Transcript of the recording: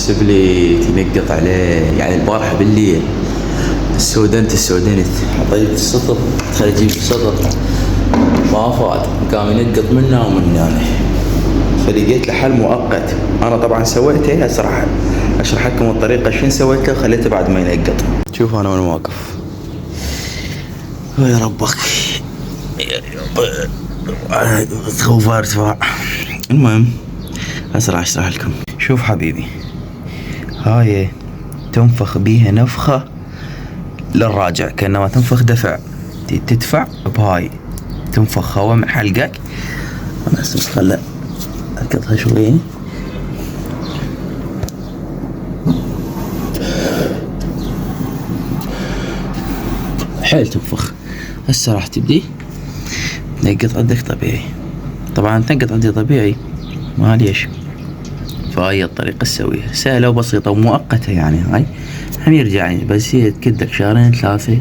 السبلي تنقط عليه، يعني البارحة بالليل السودنت حطيت السطر، تخيل اجيب السطر ما فات، قام ينقط منا ومن هنا، فلقيت له حل مؤقت. انا طبعا سويته، اشرح لكم الطريقة شين سويته وخليته بعد ما ينقط. شوف انا وين واقف، يا ربك خوف ارتفاع. المهم اشرح لكم. شوف حبيبي، هاي تنفخ بيها نفخة للراجع، كأنما تنفخ دفع، تدفع بهاي، تنفخ هوا من حلقك. انا هسه خله اقطها شوية. حيل تنفخ. هسه راح تبدي تنقط عندك طبيعي. طبعا تنقط عندي طبيعي ما ليش، فهاي الطريقة تسويها سهلة وبسيطة ومؤقتة، يعني هاي هم يرجع، بس هي تكدك شهرين 3